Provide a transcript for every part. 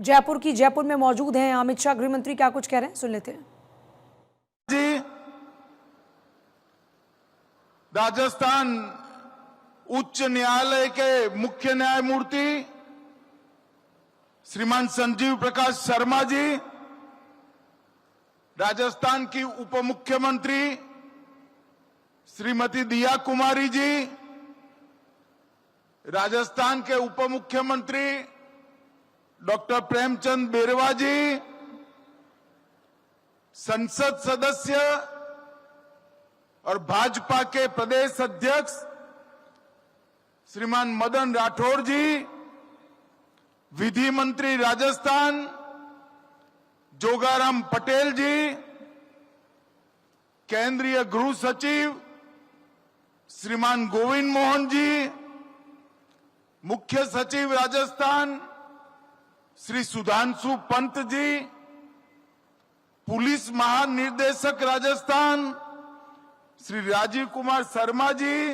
जयपुर की जयपुर में मौजूद हैं अमित शाह। गृह मंत्री क्या कुछ कह रहे हैं, सुन लेते हैं। जी, राजस्थान उच्च न्यायालय के मुख्य न्यायमूर्ति श्रीमान संजीव प्रकाश शर्मा जी, राजस्थान की उप मुख्यमंत्री श्रीमती दिया कुमारी जी, राजस्थान के उप मुख्यमंत्री डॉक्टर प्रेमचंद बेरवा जी, संसद सदस्य और भाजपा के प्रदेश अध्यक्ष श्रीमान मदन राठौर जी, विधि मंत्री राजस्थान जोगाराम पटेल जी, केंद्रीय गृह सचिव श्रीमान गोविंद मोहन जी, मुख्य सचिव राजस्थान श्री सुधांशु पंत जी, पुलिस महानिदेशक राजस्थान श्री राजीव कुमार शर्मा जी,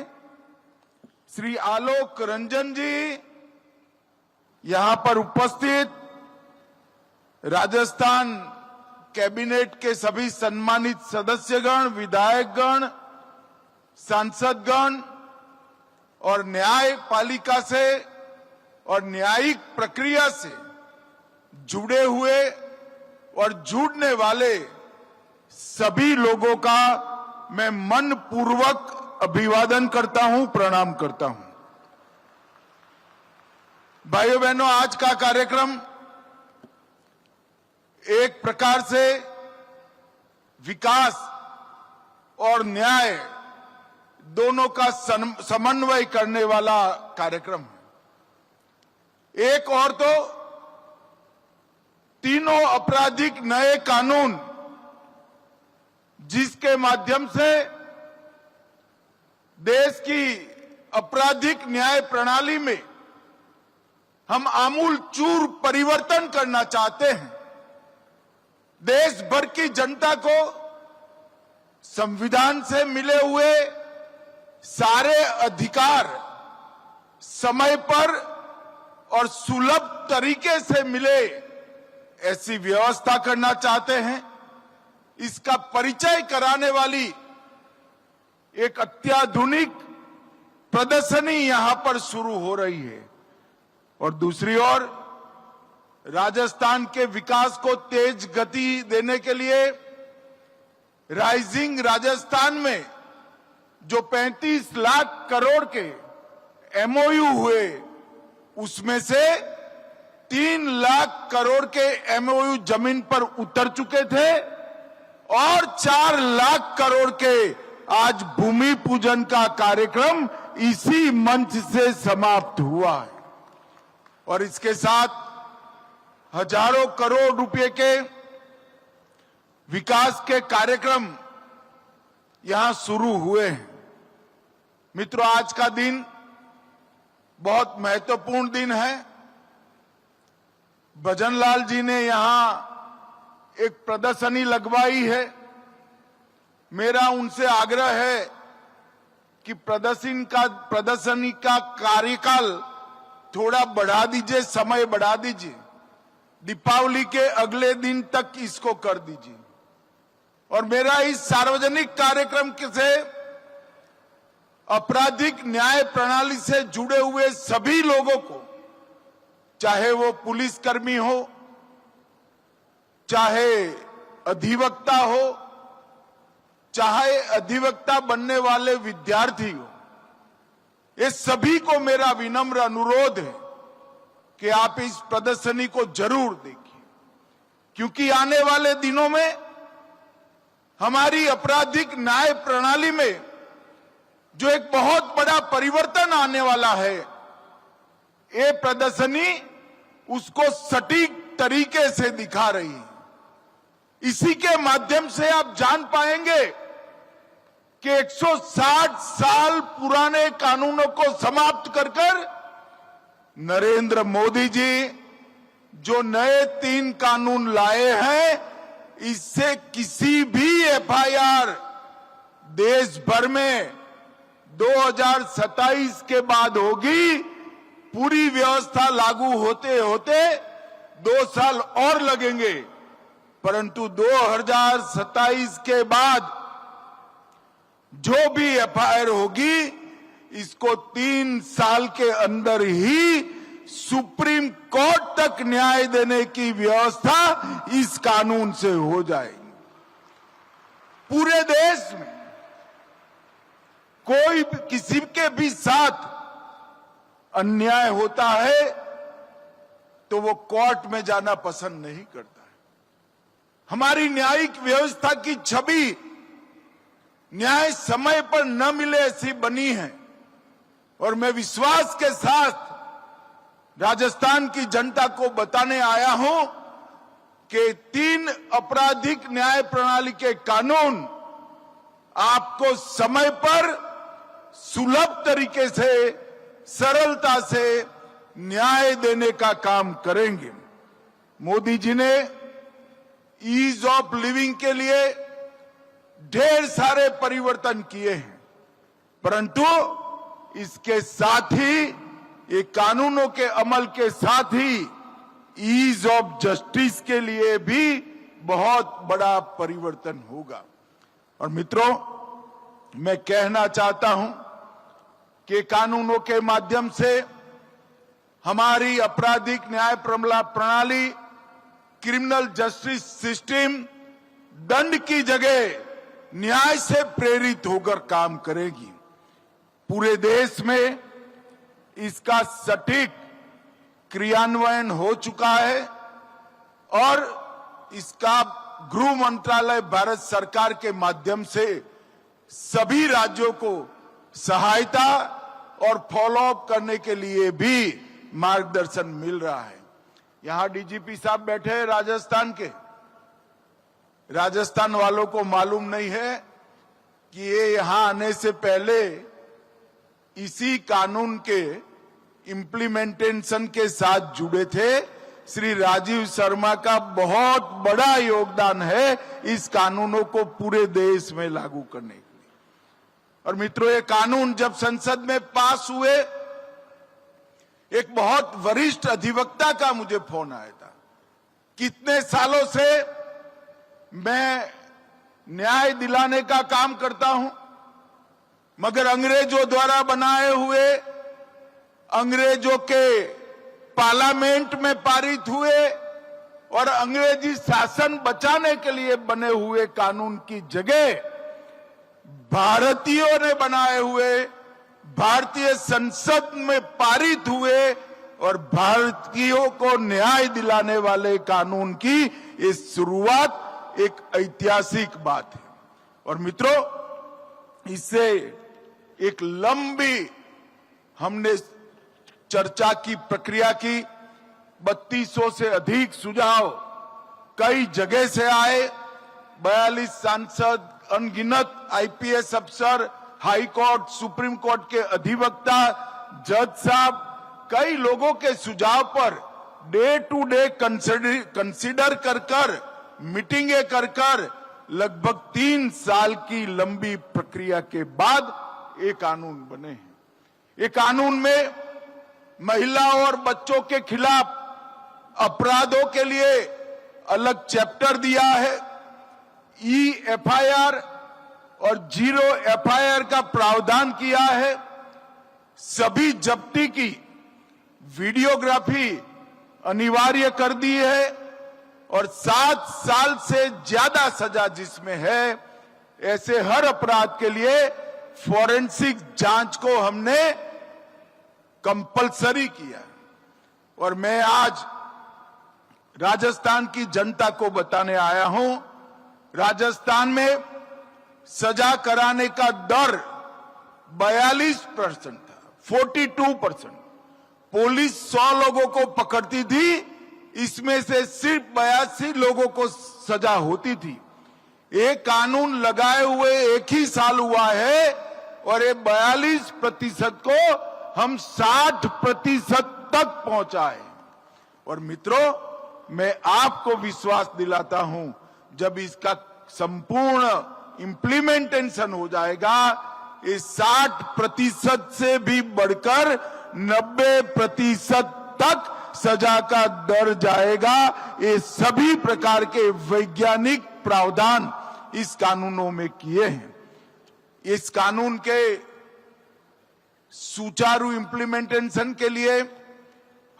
श्री आलोक रंजन जी, यहां पर उपस्थित राजस्थान कैबिनेट के सभी सम्मानित सदस्यगण, विधायकगण, सांसदगण और न्यायपालिका से और न्यायिक प्रक्रिया से जुड़े हुए और जुड़ने वाले सभी लोगों का मैं मन पूर्वक अभिवादन करता हूं, प्रणाम करता हूं। भाइयों बहनों, आज का कार्यक्रम एक प्रकार से विकास और न्याय दोनों का समन्वय करने वाला कार्यक्रम है। एक और तो तीनों आपराधिक नए कानून जिसके माध्यम से देश की आपराधिक न्याय प्रणाली में हम आमूल चूर परिवर्तन करना चाहते हैं। देश भर की जनता को संविधान से मिले हुए सारे अधिकार समय पर और सुलभ तरीके से मिले, ऐसी व्यवस्था करना चाहते हैं। इसका परिचय कराने वाली एक अत्याधुनिक प्रदर्शनी यहां पर शुरू हो रही है। और दूसरी ओर राजस्थान के विकास को तेज गति देने के लिए राइजिंग राजस्थान में जो 35 लाख करोड़ के एमओयू हुए, उसमें से 3 लाख करोड़ के एमओयू जमीन पर उतर चुके थे और 4 लाख करोड़ के आज भूमि पूजन का कार्यक्रम इसी मंच से समाप्त हुआ है। और इसके साथ हजारों करोड़ रुपए के विकास के कार्यक्रम यहां शुरू हुए हैं। मित्रों, आज का दिन बहुत महत्वपूर्ण दिन है। भजनलाल जी ने यहां एक प्रदर्शनी लगवाई है। मेरा उनसे आग्रह है कि प्रदर्शनी का कार्यकाल थोड़ा बढ़ा दीजिए, समय बढ़ा दीजिए, दीपावली के अगले दिन तक इसको कर दीजिए। और मेरा इस सार्वजनिक कार्यक्रम से आपराधिक न्याय प्रणाली से जुड़े हुए सभी लोगों को, चाहे वो पुलिसकर्मी हो, चाहे अधिवक्ता हो, चाहे अधिवक्ता बनने वाले विद्यार्थी हो, ये सभी को मेरा विनम्र अनुरोध है कि आप इस प्रदर्शनी को जरूर देखिए, क्योंकि आने वाले दिनों में हमारी आपराधिक न्याय प्रणाली में जो एक बहुत बड़ा परिवर्तन आने वाला है, ये प्रदर्शनी उसको सटीक तरीके से दिखा रही है। इसी के माध्यम से आप जान पाएंगे कि 160 साल पुराने कानूनों को समाप्त कर नरेंद्र मोदी जी जो नए 3 कानून लाए हैं, इससे किसी भी एफआईआर देश भर में 2027 के बाद होगी। पूरी व्यवस्था लागू होते होते 2 साल और लगेंगे, परंतु 2027 के बाद जो भी एफआईआर होगी इसको 3 साल के अंदर ही सुप्रीम कोर्ट तक न्याय देने की व्यवस्था इस कानून से हो जाएगी। पूरे देश में कोई किसी के भी साथ अन्याय होता है तो वो कोर्ट में जाना पसंद नहीं करता है। हमारी न्यायिक व्यवस्था की छवि न्याय समय पर न मिले ऐसी बनी है, और मैं विश्वास के साथ राजस्थान की जनता को बताने आया हूं कि 3 आपराधिक न्याय प्रणाली के कानून आपको समय पर सुलभ तरीके से, सरलता से न्याय देने का काम करेंगे। मोदी जी ने ईज ऑफ लिविंग के लिए ढेर सारे परिवर्तन किए हैं, परंतु इसके साथ ही ये कानूनों के अमल के साथ ही ईज ऑफ जस्टिस के लिए भी बहुत बड़ा परिवर्तन होगा। और मित्रों, मैं कहना चाहता हूं कि कानूनों के माध्यम से हमारी आपराधिक न्याय प्रणाली, क्रिमिनल जस्टिस सिस्टम दंड की जगह न्याय से प्रेरित होकर काम करेगी। पूरे देश में इसका सटीक क्रियान्वयन हो चुका है और इसका गृह मंत्रालय भारत सरकार के माध्यम से सभी राज्यों को सहायता और फॉलोअप करने के लिए भी मार्गदर्शन मिल रहा है। यहां डीजीपी साहब बैठे हैं राजस्थान के। राजस्थान वालों को मालूम नहीं है कि ये यहां आने से पहले इसी कानून के इम्प्लीमेंटेशन के साथ जुड़े थे। श्री राजीव शर्मा का बहुत बड़ा योगदान है इस कानूनों को पूरे देश में लागू करने के लिए। और मित्रों, ये कानून जब संसद में पास हुए, एक बहुत वरिष्ठ अधिवक्ता का मुझे फोन आया था। कितने सालों से मैं न्याय दिलाने का काम करता हूं, मगर अंग्रेजों द्वारा बनाए हुए, अंग्रेजों के पार्लियामेंट में पारित हुए और अंग्रेजी शासन बचाने के लिए बने हुए कानून की जगह भारतीयों ने बनाए हुए, भारतीय संसद में पारित हुए और भारतीयों को न्याय दिलाने वाले कानून की ये शुरुआत एक ऐतिहासिक बात है। और मित्रों, इससे एक लंबी हमने चर्चा की प्रक्रिया की। 3200 से अधिक सुझाव कई जगह से आए। 42 सांसद, अनगिनत आईपीएस अफसर, हाई कोर्ट, सुप्रीम कोर्ट के अधिवक्ता, जज साहब, कई लोगों के सुझाव per day to day consider कर मीटिंगें कर लगभग 3 साल की लंबी प्रक्रिया के बाद ये कानून बने हैं। ये कानून में महिला और बच्चों के खिलाफ अपराधों के लिए अलग चैप्टर दिया है। एफआईआर और 0 एफआईआर का प्रावधान किया है। सभी जब्ती की वीडियोग्राफी अनिवार्य कर दी है और 7 साल से ज्यादा सजा जिसमें है, ऐसे हर अपराध के लिए फॉरेंसिक जांच को हमने कंपलसरी किया। और मैं आज राजस्थान की जनता को बताने आया हूं, राजस्थान में सजा कराने का दर 42% था, 42%। पुलिस 100 लोगों को पकड़ती थी, इसमें से सिर्फ 82 लोगों को सजा होती थी। ये कानून लगाए हुए 1 ही साल हुआ है और ये 42% को हम 60% तक पहुंचाए। और मित्रों, मैं आपको विश्वास दिलाता हूं, जब इसका संपूर्ण इंप्लीमेंटेशन हो जाएगा, ये 60% से भी बढ़कर 90% तक सजा का दर जाएगा। ये सभी प्रकार के वैज्ञानिक प्रावधान इस कानूनों में किए हैं। इस कानून के सुचारू इंप्लीमेंटेशन के लिए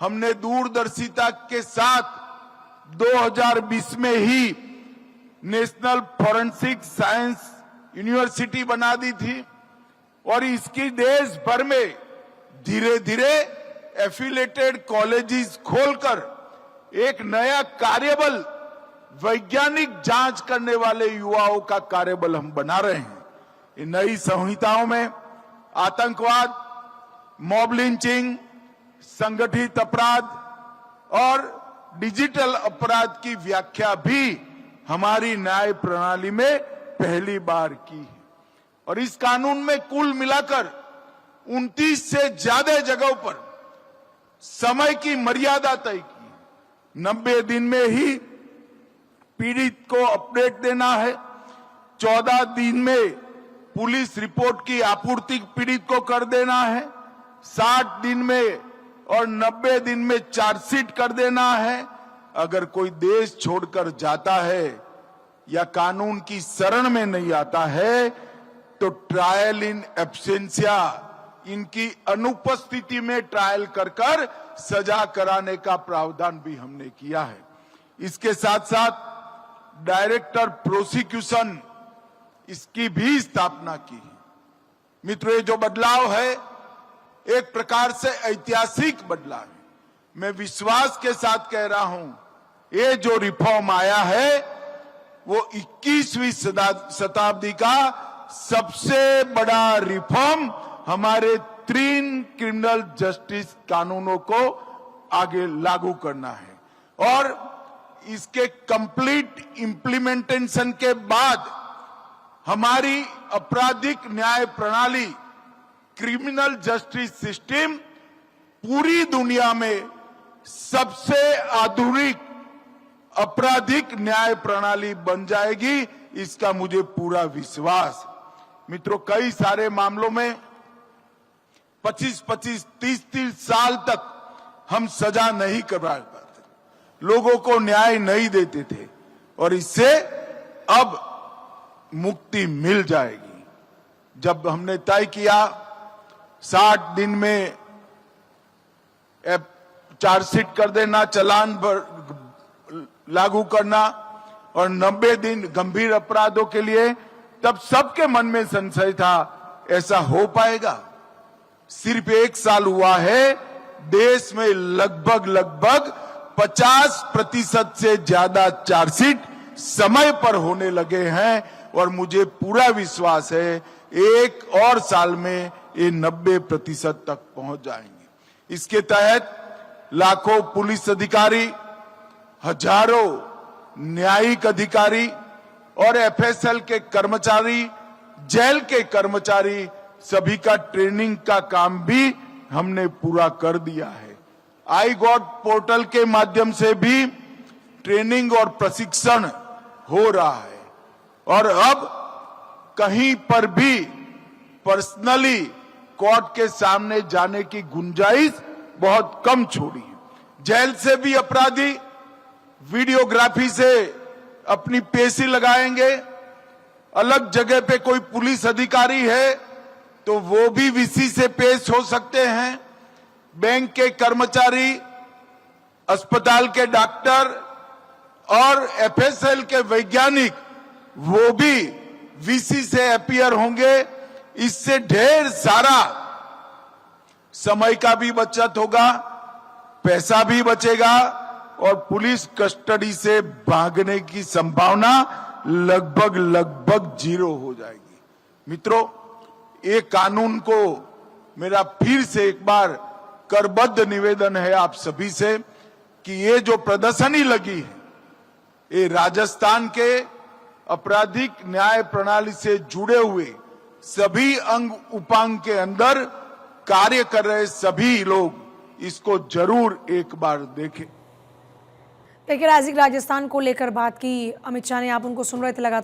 हमने दूरदर्शिता के साथ 2020 में ही नेशनल फॉरेंसिक साइंस यूनिवर्सिटी बना दी थी और इसकी देश भर में धीरे धीरे एफिलेटेड कॉलेजेस खोलकर एक नया कार्यबल, वैज्ञानिक जांच करने वाले युवाओं का कार्यबल हम बना रहे हैं। इन नई संहिताओं में आतंकवाद, मॉब लिंचिंग, संगठित अपराध और डिजिटल अपराध की व्याख्या भी हमारी न्याय प्रणाली में पहली बार की है और इस कानून में कुल मिलाकर 29 से ज्यादा जगहों पर समय की मर्यादा तय की। 90 दिन में ही पीड़ित को अपडेट देना है, 14 दिन में पुलिस रिपोर्ट की आपूर्ति पीड़ित को कर देना है, 60 दिन में और 90 दिन में चार्जशीट कर देना है। अगर कोई देश छोड़कर जाता है या कानून की शरण में नहीं आता है तो ट्रायल इन एब्सेंशिया, इनकी अनुपस्थिति में ट्रायल कर सजा कराने का प्रावधान भी हमने किया है। इसके साथ साथ डायरेक्टर प्रोसिक्यूशन, इसकी भी स्थापना की है। मित्रों, ये जो बदलाव है एक प्रकार से ऐतिहासिक बदलाव है। मैं विश्वास के साथ कह रहा हूं, ये जो रिफॉर्म आया है वो 21वीं शताब्दी का सबसे बड़ा रिफॉर्म हमारे 3 क्रिमिनल जस्टिस कानूनों को आगे लागू करना है और इसके कंप्लीट इंप्लीमेंटेशन के बाद हमारी आपराधिक न्याय प्रणाली, क्रिमिनल जस्टिस सिस्टम पूरी दुनिया में सबसे आधुनिक आपराधिक न्याय प्रणाली बन जाएगी, इसका मुझे पूरा विश्वास। मित्रों, कई सारे मामलों में 25-25, 30-30 साल तक हम सजा नहीं करवा पाते, लोगों को न्याय नहीं देते थे और इससे अब मुक्ति मिल जाएगी। जब हमने तय किया 60 दिन में चार्जशीट कर देना, चालान लागू करना और 90 दिन गंभीर अपराधों के लिए, तब सबके मन में संशय था ऐसा हो पाएगा। सिर्फ 1 साल हुआ है, देश में लगभग 50% से ज्यादा चार्जशीट समय पर होने लगे हैं और मुझे पूरा विश्वास है 1 और साल में ये 90% तक पहुंच जाएंगे। इसके तहत लाखों पुलिस अधिकारी, हजारों न्यायिक अधिकारी और एफएसएल के कर्मचारी, जेल के कर्मचारी, सभी का ट्रेनिंग का काम भी हमने पूरा कर दिया है। आई गॉट पोर्टल के माध्यम से भी ट्रेनिंग और प्रशिक्षण हो रहा है और अब कहीं पर भी पर्सनली कोर्ट के सामने जाने की गुंजाइश बहुत कम छोड़ी है। जेल से भी अपराधी वीडियोग्राफी से अपनी पेशी लगाएंगे। अलग जगह पे कोई पुलिस अधिकारी है तो वो भी वीसी से पेश हो सकते हैं। बैंक के कर्मचारी, अस्पताल के डॉक्टर और एफएसएल के वैज्ञानिक वो भी वीसी से अपीयर होंगे। इससे ढेर सारा समय का भी बचत होगा, पैसा भी बचेगा और पुलिस कस्टडी से भागने की संभावना लगभग 0 हो जाएगी। मित्रों, ये कानून को मेरा फिर से एक बार करबद्ध निवेदन है आप सभी से कि ये जो प्रदर्शनी लगी है ये राजस्थान के आपराधिक न्याय प्रणाली से जुड़े हुए सभी अंग उपांग के अंदर कार्य कर रहे सभी लोग इसको जरूर एक बार देखें। देखिए, राजस्थान को लेकर बात की अमित शाह ने, आप उनको सुन रहे थे लगातार।